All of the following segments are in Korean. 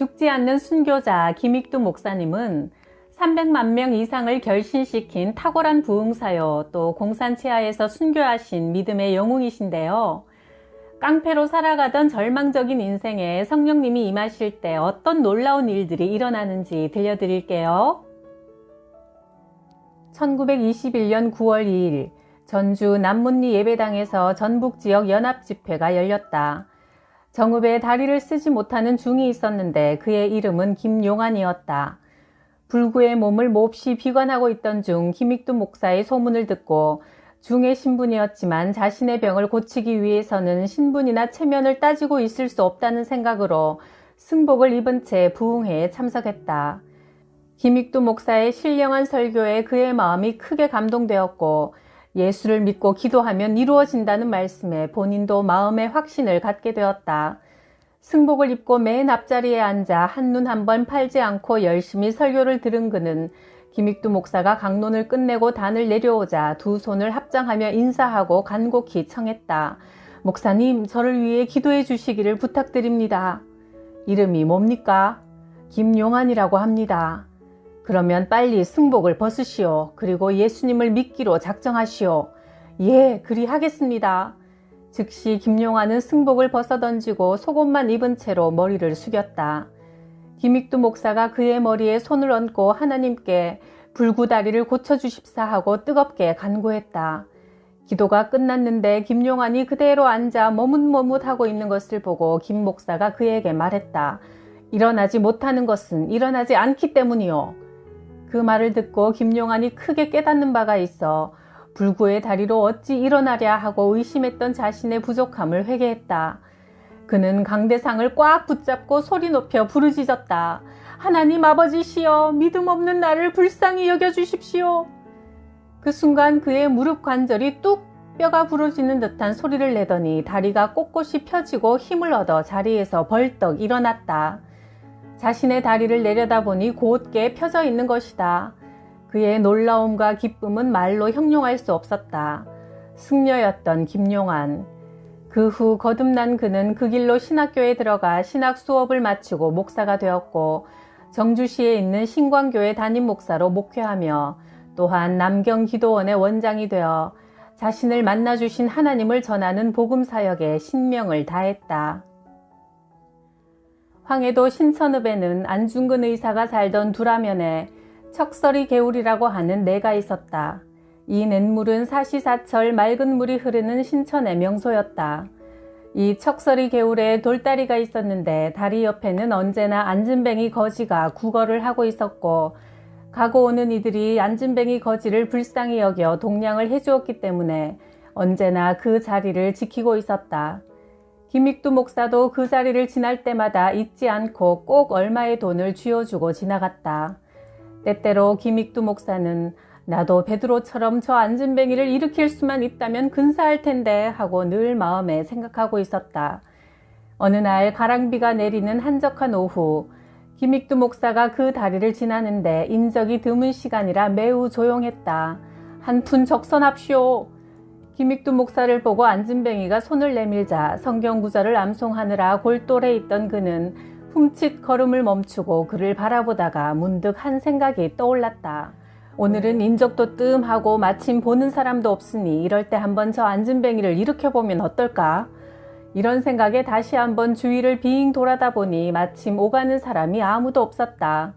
죽지 않는 순교자 김익두 목사님은 300만 명 이상을 결신시킨 탁월한 부흥사요, 또 공산 치하에서 순교하신 믿음의 영웅이신데요. 깡패로 살아가던 절망적인 인생에 성령님이 임하실 때 어떤 놀라운 일들이 일어나는지 들려드릴게요. 1921년 9월 2일 전주 남문리 예배당에서 전북지역 연합집회가 열렸다. 정읍에 다리를 쓰지 못하는 중이 있었는데 그의 이름은 김용환이었다. 불구의 몸을 몹시 비관하고 있던 중 김익두 목사의 소문을 듣고 중의 신분이었지만 자신의 병을 고치기 위해서는 신분이나 체면을 따지고 있을 수 없다는 생각으로 승복을 입은 채 부흥회에 참석했다. 김익두 목사의 신령한 설교에 그의 마음이 크게 감동되었고 예수를 믿고 기도하면 이루어진다는 말씀에 본인도 마음의 확신을 갖게 되었다. 승복을 입고 맨 앞자리에 앉아 한눈 한 번 팔지 않고 열심히 설교를 들은 그는 김익두 목사가 강론을 끝내고 단을 내려오자 두 손을 합장하며 인사하고 간곡히 청했다. 목사님, 저를 위해 기도해 주시기를 부탁드립니다. 이름이 뭡니까? 김용환이라고 합니다. 그러면 빨리 승복을 벗으시오. 그리고 예수님을 믿기로 작정하시오. 예, 그리하겠습니다. 즉시 김용환은 승복을 벗어던지고 속옷만 입은 채로 머리를 숙였다. 김익두 목사가 그의 머리에 손을 얹고 하나님께 불구다리를 고쳐주십사 하고 뜨겁게 간구했다. 기도가 끝났는데 김용환이 그대로 앉아 머뭇머뭇하고 있는 것을 보고 김 목사가 그에게 말했다. 일어나지 못하는 것은 일어나지 않기 때문이요. 그 말을 듣고 김용환이 크게 깨닫는 바가 있어 불구의 다리로 어찌 일어나랴 하고 의심했던 자신의 부족함을 회개했다. 그는 강대상을 꽉 붙잡고 소리 높여 부르짖었다. 하나님 아버지시여, 믿음 없는 나를 불쌍히 여겨주십시오. 그 순간 그의 무릎 관절이 뚝 뼈가 부러지는 듯한 소리를 내더니 다리가 꼿꼿이 펴지고 힘을 얻어 자리에서 벌떡 일어났다. 자신의 다리를 내려다보니 곧게 펴져 있는 것이다. 그의 놀라움과 기쁨은 말로 형용할 수 없었다. 승려였던 김용환. 그 후 거듭난 그는 그 길로 신학교에 들어가 신학 수업을 마치고 목사가 되었고 정주시에 있는 신광교회 담임 목사로 목회하며 또한 남경기도원의 원장이 되어 자신을 만나주신 하나님을 전하는 복음사역에 신명을 다했다. 황해도 신천읍에는 안중근 의사가 살던 두라면에 척서리 개울이라고 하는 내가 있었다. 이 냇물은 사시사철 맑은 물이 흐르는 신천의 명소였다. 이 척서리 개울에 돌다리가 있었는데 다리 옆에는 언제나 안진뱅이 거지가 구걸을 하고 있었고 가고 오는 이들이 안진뱅이 거지를 불쌍히 여겨 동냥을 해주었기 때문에 언제나 그 자리를 지키고 있었다. 김익두 목사도 그 자리를 지날 때마다 잊지 않고 꼭 얼마의 돈을 쥐어주고 지나갔다. 때때로 김익두 목사는 나도 베드로처럼 저 안진뱅이를 일으킬 수만 있다면 근사할 텐데 하고 늘 마음에 생각하고 있었다. 어느 날 가랑비가 내리는 한적한 오후 김익두 목사가 그 다리를 지나는데 인적이 드문 시간이라 매우 조용했다. 한 푼 적선합시오. 김익두 목사를 보고 안진뱅이가 손을 내밀자 성경구절을 암송하느라 골똘해 있던 그는 훔칫 걸음을 멈추고 그를 바라보다가 문득 한 생각이 떠올랐다. 오늘은 인적도 뜸하고 마침 보는 사람도 없으니 이럴 때 한번 저 안진뱅이를 일으켜보면 어떨까? 이런 생각에 다시 한번 주위를 빙 돌아다 보니 마침 오가는 사람이 아무도 없었다.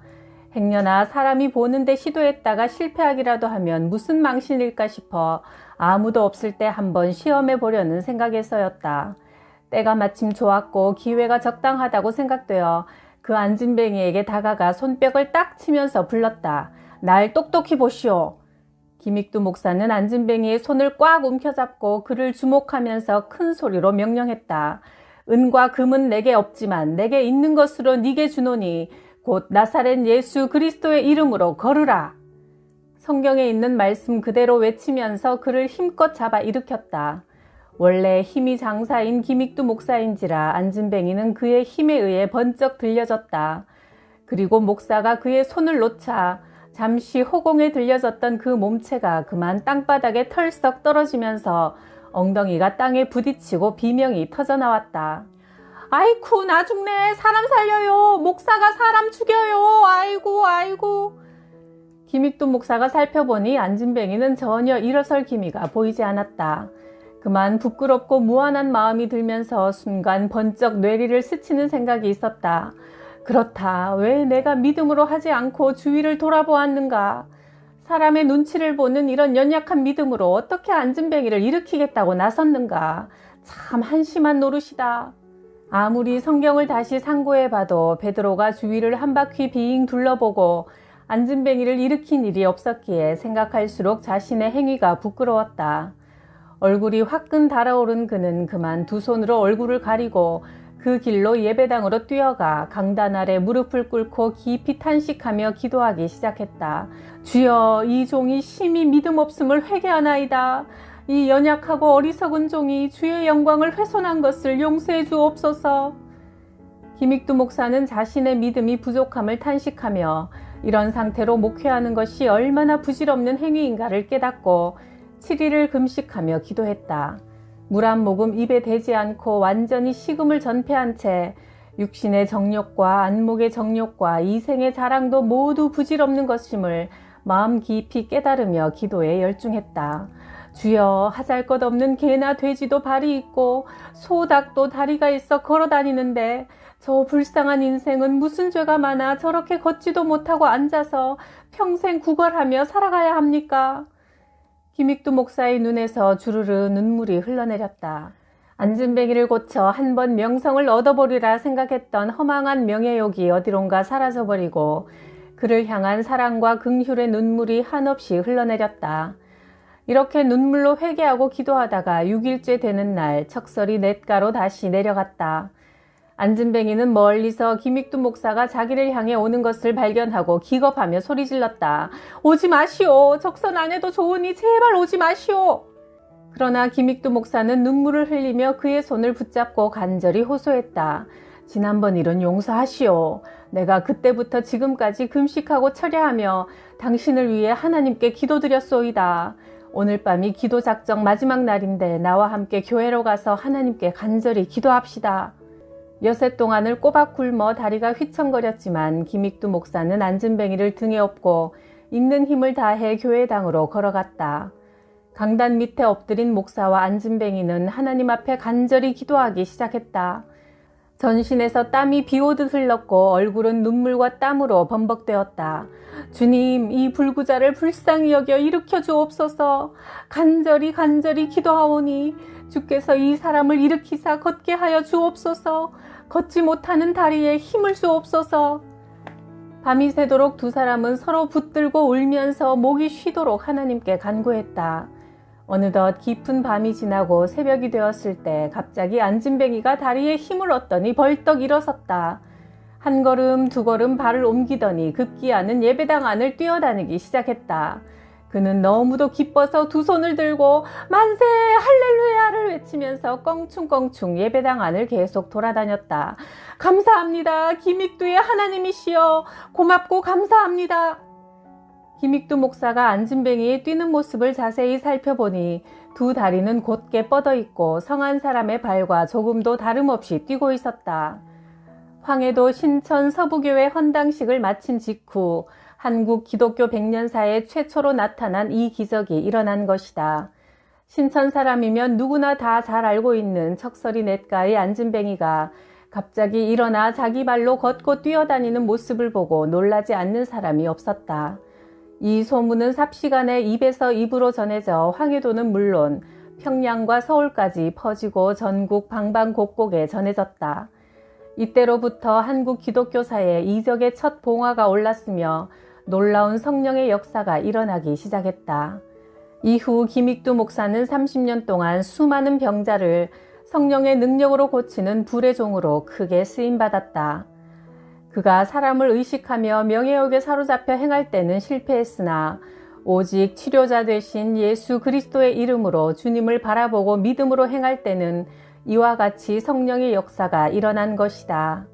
행여나 사람이 보는데 시도했다가 실패하기라도 하면 무슨 망신일까 싶어 아무도 없을 때 한번 시험해 보려는 생각에서였다. 때가 마침 좋았고 기회가 적당하다고 생각되어 그 안진뱅이에게 다가가 손뼉을 딱 치면서 불렀다. 날 똑똑히 보시오. 김익두 목사는 안진뱅이의 손을 꽉 움켜잡고 그를 주목하면서 큰 소리로 명령했다. 은과 금은 내게 없지만 내게 있는 것으로 네게 주노니 곧 나사렛 예수 그리스도의 이름으로 걸으라. 성경에 있는 말씀 그대로 외치면서 그를 힘껏 잡아 일으켰다. 원래 힘이 장사인 김익두 목사인지라 안진뱅이는 그의 힘에 의해 번쩍 들려졌다. 그리고 목사가 그의 손을 놓자 잠시 허공에 들려졌던 그 몸체가 그만 땅바닥에 털썩 떨어지면서 엉덩이가 땅에 부딪히고 비명이 터져나왔다. 아이쿠, 나 죽네. 사람 살려요. 목사가 사람 죽여요. 아이고, 아이고. 김익두 목사가 살펴보니 안진뱅이는 전혀 일어설 기미가 보이지 않았다. 그만 부끄럽고 무안한 마음이 들면서 순간 번쩍 뇌리를 스치는 생각이 있었다. 그렇다. 왜 내가 믿음으로 하지 않고 주위를 돌아보았는가? 사람의 눈치를 보는 이런 연약한 믿음으로 어떻게 안진뱅이를 일으키겠다고 나섰는가? 참 한심한 노릇이다. 아무리 성경을 다시 상고해봐도 베드로가 주위를 한 바퀴 빙 둘러보고 안진뱅이를 일으킨 일이 없었기에 생각할수록 자신의 행위가 부끄러웠다. 얼굴이 화끈 달아오른 그는 그만 두 손으로 얼굴을 가리고 그 길로 예배당으로 뛰어가 강단 아래 무릎을 꿇고 깊이 탄식하며 기도하기 시작했다. 주여, 이 종이 심히 믿음 없음을 회개하나이다. 이 연약하고 어리석은 종이 주의 영광을 훼손한 것을 용서해 주옵소서. 김익두 목사는 자신의 믿음이 부족함을 탄식하며 이런 상태로 목회하는 것이 얼마나 부질없는 행위인가를 깨닫고 7일을 금식하며 기도했다. 물 한 모금 입에 대지 않고 완전히 식음을 전폐한 채 육신의 정욕과 안목의 정욕과 이생의 자랑도 모두 부질없는 것임을 마음 깊이 깨달으며 기도에 열중했다. 주여, 하잘것없는 개나 돼지도 발이 있고 소닭도 다리가 있어 걸어다니는데 저 불쌍한 인생은 무슨 죄가 많아 저렇게 걷지도 못하고 앉아서 평생 구걸하며 살아가야 합니까? 김익두 목사의 눈에서 주르르 눈물이 흘러내렸다. 안진뱅이를 고쳐 한 번 명성을 얻어보리라 생각했던 허망한 명예욕이 어디론가 사라져버리고 그를 향한 사랑과 긍휼의 눈물이 한없이 흘러내렸다. 이렇게 눈물로 회개하고 기도하다가 6일째 되는 날 척설이 냇가로 다시 내려갔다. 안진뱅이는 멀리서 김익두 목사가 자기를 향해 오는 것을 발견하고 기겁하며 소리질렀다. 오지 마시오. 적선 안 해도 좋으니 제발 오지 마시오. 그러나 김익두 목사는 눈물을 흘리며 그의 손을 붙잡고 간절히 호소했다. 지난번 일은 용서하시오. 내가 그때부터 지금까지 금식하고 철야하며 당신을 위해 하나님께 기도드렸소이다. 오늘 밤이 기도 작정 마지막 날인데 나와 함께 교회로 가서 하나님께 간절히 기도합시다. 여세 동안을 꼬박 굶어 다리가 휘청거렸지만 김익두 목사는 안진뱅이를 등에 업고 있는 힘을 다해 교회당으로 걸어갔다. 강단 밑에 엎드린 목사와 안진뱅이는 하나님 앞에 간절히 기도하기 시작했다. 전신에서 땀이 비오듯 흘렀고 얼굴은 눈물과 땀으로 범벅되었다. 주님, 이 불구자를 불쌍히 여겨 일으켜 주옵소서. 간절히 기도하오니 주께서 이 사람을 일으키사 걷게 하여 주옵소서. 걷지 못하는 다리에 힘을 주옵소서. 밤이 새도록 두 사람은 서로 붙들고 울면서 목이 쉬도록 하나님께 간구했다. 어느덧 깊은 밤이 지나고 새벽이 되었을 때 갑자기 안진뱅이가 다리에 힘을 얻더니 벌떡 일어섰다. 한 걸음 두 걸음 발을 옮기더니 급기야는 예배당 안을 뛰어다니기 시작했다. 그는 너무도 기뻐서 두 손을 들고 만세 할렐루야를 외치면서 껑충껑충 예배당 안을 계속 돌아다녔다. 감사합니다. 김익두의 하나님이시여. 고맙고 감사합니다. 김익두 목사가 안진뱅이의 뛰는 모습을 자세히 살펴보니 두 다리는 곧게 뻗어있고 성한 사람의 발과 조금도 다름없이 뛰고 있었다. 황해도 신천 서부교회 헌당식을 마친 직후 한국 기독교 100년사에 최초로 나타난 이 기적이 일어난 것이다. 신천 사람이면 누구나 다 잘 알고 있는 척설이 냇가의 안진뱅이가 갑자기 일어나 자기 발로 걷고 뛰어다니는 모습을 보고 놀라지 않는 사람이 없었다. 이 소문은 삽시간에 입에서 입으로 전해져 황해도는 물론 평양과 서울까지 퍼지고 전국 방방곡곡에 전해졌다. 이때로부터 한국 기독교사에 이적의 첫 봉화가 올랐으며 놀라운 성령의 역사가 일어나기 시작했다. 이후 김익두 목사는 30년 동안 수많은 병자를 성령의 능력으로 고치는 불의 종으로 크게 쓰임받았다. 그가 사람을 의식하며 명예욕에 사로잡혀 행할 때는 실패했으나 오직 치료자 되신 예수 그리스도의 이름으로 주님을 바라보고 믿음으로 행할 때는 이와 같이 성령의 역사가 일어난 것이다.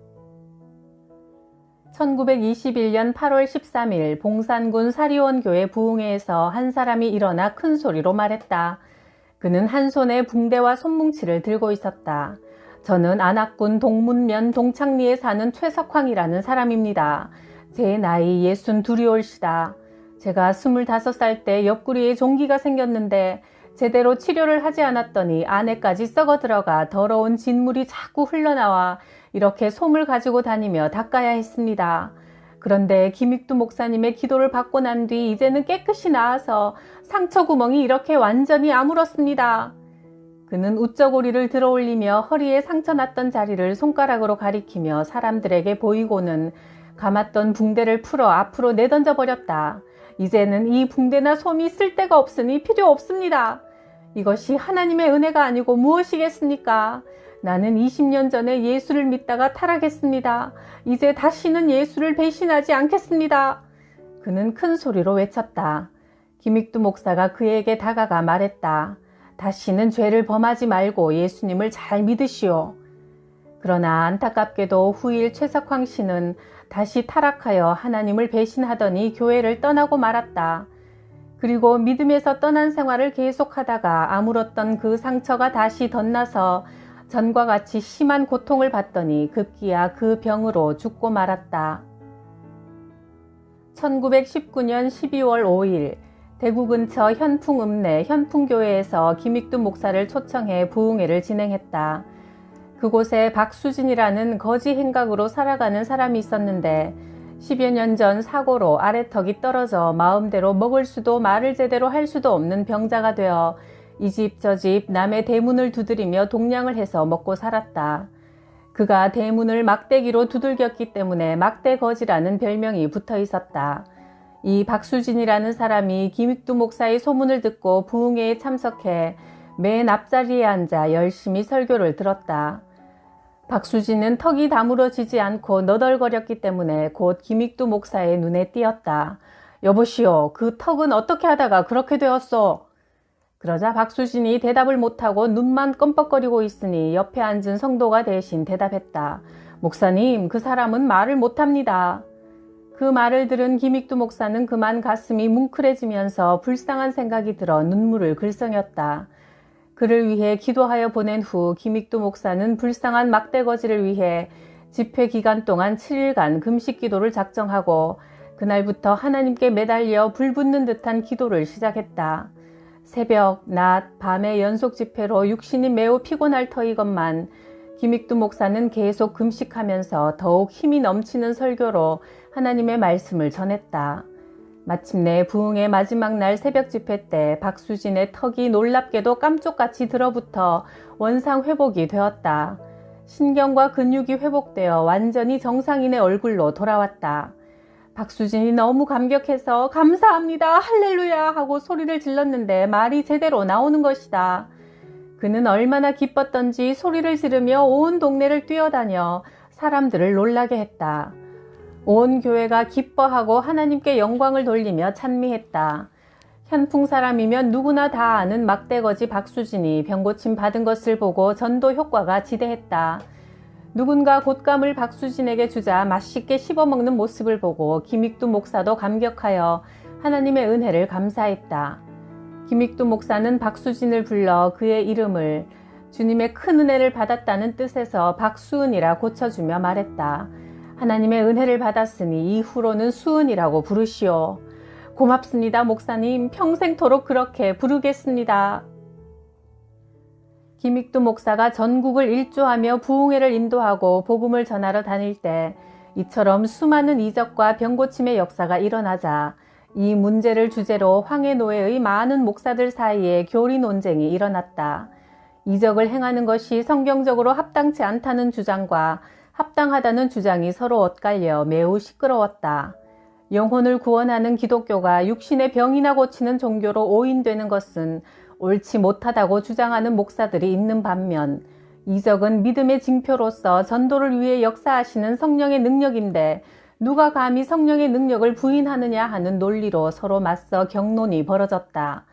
1921년 8월 13일 봉산군 사리원교회 부흥회에서 한 사람이 일어나 큰 소리로 말했다. 그는 한 손에 붕대와 손뭉치를 들고 있었다. 저는 안악군 동문면 동창리에 사는 최석황이라는 사람입니다. 제 나이 62이올시다. 제가 25살 때 옆구리에 종기가 생겼는데 제대로 치료를 하지 않았더니 안에까지 썩어 들어가 더러운 진물이 자꾸 흘러나와 이렇게 솜을 가지고 다니며 닦아야 했습니다. 그런데 김익두 목사님의 기도를 받고 난 뒤 이제는 깨끗이 나아서 상처 구멍이 이렇게 완전히 아물었습니다. 그는 우쩍고리를 들어올리며 허리에 상처 났던 자리를 손가락으로 가리키며 사람들에게 보이고는 감았던 붕대를 풀어 앞으로 내던져 버렸다. 이제는 이 붕대나 솜이 쓸데가 없으니 필요 없습니다. 이것이 하나님의 은혜가 아니고 무엇이겠습니까? 나는 20년 전에 예수를 믿다가 타락했습니다. 이제 다시는 예수를 배신하지 않겠습니다. 그는 큰 소리로 외쳤다. 김익두 목사가 그에게 다가가 말했다. 다시는 죄를 범하지 말고 예수님을 잘 믿으시오. 그러나 안타깝게도 후일 최석황 씨는 다시 타락하여 하나님을 배신하더니 교회를 떠나고 말았다. 그리고 믿음에서 떠난 생활을 계속하다가 아물었던 그 상처가 다시 덧나서 전과 같이 심한 고통을 받더니 급기야 그 병으로 죽고 말았다. 1919년 12월 5일 대구 근처 현풍읍내 현풍교회에서 김익두 목사를 초청해 부흥회를 진행했다. 그곳에 박수진이라는 거지 행각으로 살아가는 사람이 있었는데 10여 년 전 사고로 아래턱이 떨어져 마음대로 먹을 수도 말을 제대로 할 수도 없는 병자가 되어 이 집 저 집 남의 대문을 두드리며 동냥을 해서 먹고 살았다. 그가 대문을 막대기로 두들겼기 때문에 막대거지라는 별명이 붙어 있었다. 이 박수진이라는 사람이 김익두 목사의 소문을 듣고 부흥회에 참석해 맨 앞자리에 앉아 열심히 설교를 들었다. 박수진은 턱이 다물어지지 않고 너덜거렸기 때문에 곧 김익두 목사의 눈에 띄었다. 여보시오, 그 턱은 어떻게 하다가 그렇게 되었소? 그러자 박수진이 대답을 못하고 눈만 껌뻑거리고 있으니 옆에 앉은 성도가 대신 대답했다. 목사님, 그 사람은 말을 못합니다. 그 말을 들은 김익두 목사는 그만 가슴이 뭉클해지면서 불쌍한 생각이 들어 눈물을 글썽였다. 그를 위해 기도하여 보낸 후 김익두 목사는 불쌍한 막대거지를 위해 집회 기간 동안 7일간 금식 기도를 작정하고 그날부터 하나님께 매달려 불붙는 듯한 기도를 시작했다. 새벽, 낮, 밤의 연속 집회로 육신이 매우 피곤할 터이건만 김익두 목사는 계속 금식하면서 더욱 힘이 넘치는 설교로 하나님의 말씀을 전했다. 마침내 부흥의 마지막 날 새벽 집회 때 박수진의 턱이 놀랍게도 깜쪽같이 들어붙어 원상 회복이 되었다. 신경과 근육이 회복되어 완전히 정상인의 얼굴로 돌아왔다. 박수진이 너무 감격해서 감사합니다, 할렐루야 하고 소리를 질렀는데 말이 제대로 나오는 것이다. 그는 얼마나 기뻤던지 소리를 지르며 온 동네를 뛰어다녀 사람들을 놀라게 했다. 온 교회가 기뻐하고 하나님께 영광을 돌리며 찬미했다. 현풍 사람이면 누구나 다 아는 막대거지 박수진이 병고침 받은 것을 보고 전도 효과가 지대했다. 누군가 곶감을 박수진에게 주자 맛있게 씹어먹는 모습을 보고 김익두 목사도 감격하여 하나님의 은혜를 감사했다. 김익두 목사는 박수진을 불러 그의 이름을 주님의 큰 은혜를 받았다는 뜻에서 박수은이라 고쳐주며 말했다. 하나님의 은혜를 받았으니 이후로는 수은이라고 부르시오. 고맙습니다, 목사님. 평생토록 그렇게 부르겠습니다. 김익두 목사가 전국을 일주하며 부흥회를 인도하고 복음을 전하러 다닐 때 이처럼 수많은 이적과 병고침의 역사가 일어나자 이 문제를 주제로 황해노회의 많은 목사들 사이에 교리 논쟁이 일어났다. 이적을 행하는 것이 성경적으로 합당치 않다는 주장과 합당하다는 주장이 서로 엇갈려 매우 시끄러웠다. 영혼을 구원하는 기독교가 육신의 병이나 고치는 종교로 오인되는 것은 옳지 못하다고 주장하는 목사들이 있는 반면 이적은 믿음의 징표로서 전도를 위해 역사하시는 성령의 능력인데 누가 감히 성령의 능력을 부인하느냐 하는 논리로 서로 맞서 격론이 벌어졌다.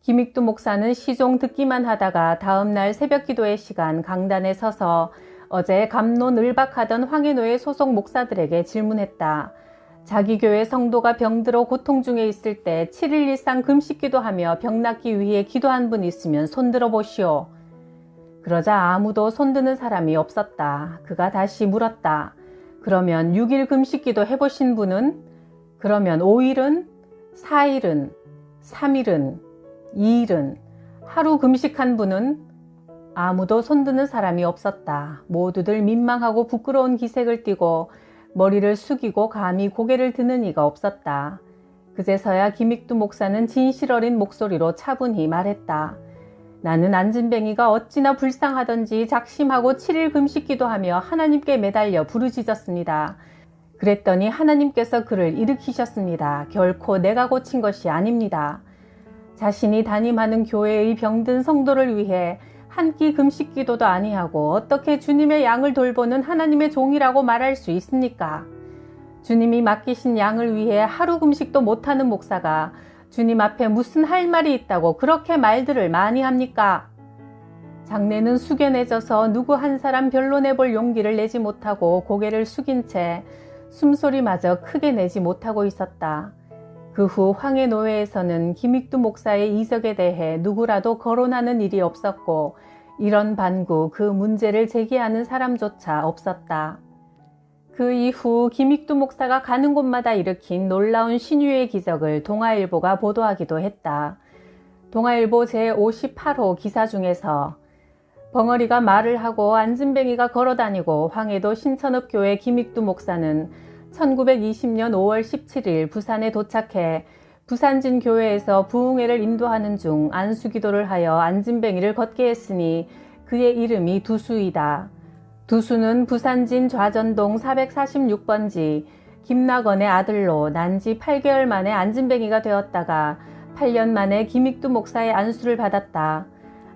김익두 목사는 시종 듣기만 하다가 다음날 새벽 기도의 시간 강단에 서서 어제 갑론을박하던 황해노회 소속 목사들에게 질문했다. 자기 교회 성도가 병들어 고통 중에 있을 때 7일 이상 금식 기도하며 병 낫기 위해 기도한 분 있으면 손들어 보시오. 그러자 아무도 손드는 사람이 없었다. 그가 다시 물었다. 그러면 6일 금식기도 해보신 분은? 그러면 5일은? 4일은? 3일은? 2일은? 하루 금식한 분은? 아무도 손드는 사람이 없었다. 모두들 민망하고 부끄러운 기색을 띠고 머리를 숙이고 감히 고개를 드는 이가 없었다. 그제서야 김익두 목사는 진실 어린 목소리로 차분히 말했다. 나는 안진뱅이가 어찌나 불쌍하던지 작심하고 7일 금식기도 하며 하나님께 매달려 부르짖었습니다. 그랬더니 하나님께서 그를 일으키셨습니다. 결코 내가 고친 것이 아닙니다. 자신이 담임하는 교회의 병든 성도를 위해 한 끼 금식기도도 아니하고 어떻게 주님의 양을 돌보는 하나님의 종이라고 말할 수 있습니까? 주님이 맡기신 양을 위해 하루 금식도 못하는 목사가 주님 앞에 무슨 할 말이 있다고 그렇게 말들을 많이 합니까? 장내는 숙연해져서 누구 한 사람 변론해볼 용기를 내지 못하고 고개를 숙인 채 숨소리마저 크게 내지 못하고 있었다. 그 후 황해노회에서는 김익두 목사의 이적에 대해 누구라도 거론하는 일이 없었고 이런 반구 그 문제를 제기하는 사람조차 없었다. 그 이후 김익두 목사가 가는 곳마다 일으킨 놀라운 신유의 기적을 동아일보가 보도하기도 했다. 동아일보 제58호 기사 중에서 벙어리가 말을 하고 안진뱅이가 걸어다니고 황해도 신천읍교회 김익두 목사는 1920년 5월 17일 부산에 도착해 부산진 교회에서 부흥회를 인도하는 중 안수기도를 하여 안진뱅이를 걷게 했으니 그의 이름이 두수이다. 두수는 부산진 좌전동 446번지 김낙원의 아들로 난지 8개월 만에 안진뱅이가 되었다가 8년 만에 김익두 목사의 안수를 받았다.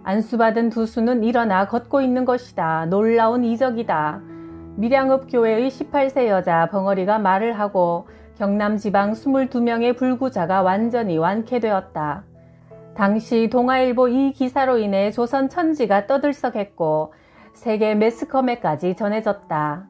안수받은 두수는 일어나 걷고 있는 것이다. 놀라운 이적이다. 밀양읍 교회의 18세 여자 벙어리가 말을 하고 경남 지방 22명의 불구자가 완전히 완쾌되었다. 당시 동아일보 이 기사로 인해 조선 천지가 떠들썩했고 세계 매스컴에까지 전해졌다.